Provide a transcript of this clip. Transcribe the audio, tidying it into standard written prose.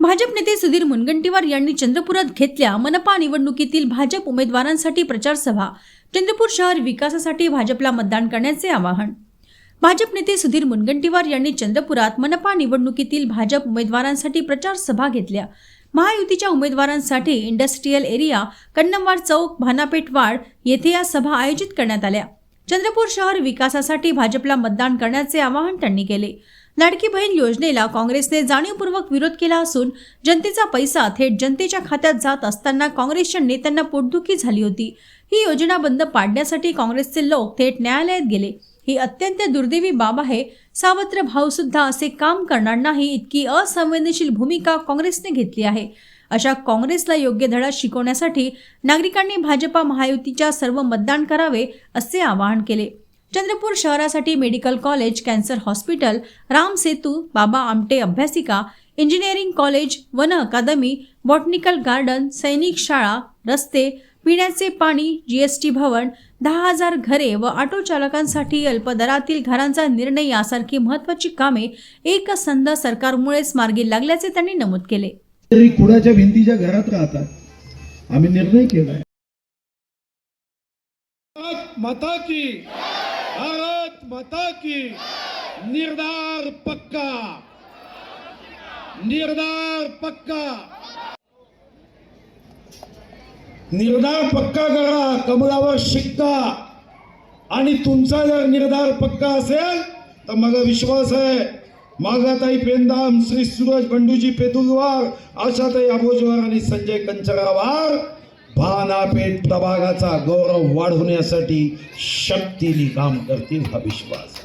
भाजप नेते सुधीर मुनगंटीवार यांनी चंद्रपुरात घेतल्या मनपा निवडणुकीतील भाजप उमेदवारांसाठी प्रचार सभा। चंद्रपूर शहर विकासासाठी भाजपला मतदान करण्याचे आवाहन। भाजप नेते सुधीर मुनगंटीवार यांनी चंद्रपुरात मनपा निवडणुकीतील भाजप उमेदवारांसाठी प्रचार सभा घेतल्या। महायुतीच्या उमेदवारांसाठी इंडस्ट्रियल एरिया, कन्नमवाड चौक, भानापेठ वाड येथे या सभा आयोजित करण्यात आल्या। चंद्रपूर शहर विकासासाठी भाजपला मतदान करण्याचे आवाहन त्यांनी केले। लाडकी बहीण योजनेला काँग्रेसने जाणीवपूर्वक विरोध केला असून जनतेचा पैसा थेट जनतेच्या खात्यात जात असताना काँग्रेसच्या नेत्यांना पोटदुखी झाली होती। ही योजना बंद पाडण्यासाठी काँग्रेसचे लोक थेट न्यायालयात गेले। ही अत्यंत दुर्दैवी बाब आहे। सावत्र भाऊ सुद्धा असे काम करणार नाही इतकी असंवेदनशील भूमिका काँग्रेसने घेतली आहे। अशा काँग्रेसला योग्य धडा शिकवण्यासाठी नागरिकांनी भाजपा महायुतीच्या सर्व मतदान करावे असे आवाहन केले। चंद्रपूर शहरासाठी medical college, cancer hospital, Ram Setu, Baba Amte अभ्यासिका, इंजिनिअरिंग कॉलेज, वन अकादमी, बॉटनिकल गार्डन, सैनिक शाळा, रस्ते, पिण्याचे पाणी, जीएसटी भवन, 10,000 घरे व ऑटो चालकांसाठी अल्पदरातील घरांचा निर्णय यासारखी महत्त्वाची कामे एकसंध सरकारमुळेच मार्गी लागल्याचे त्यांनी नमूद केले। तरी कुडाच्या भिंतीच्या घरात राहतात। आम्ही निर्णय केलाय। माता की, भारत माता की, निर्धार पक्का, निर्धार पक्का, निर्धार पक्का करा, कमलावर शिक्का। आणि तुमचा जर निर्धार पक्का असेल तर मला विश्वास आहे मागाताई पेंदाम, श्री सूरज बंडूजी पेदुलवार, आशाताई अभोजवार आणि संजय कंचरावार भानापेठ प्रभागाचा गौरव वाढवण्यासाठी शक्तीने काम करतील हा विश्वास।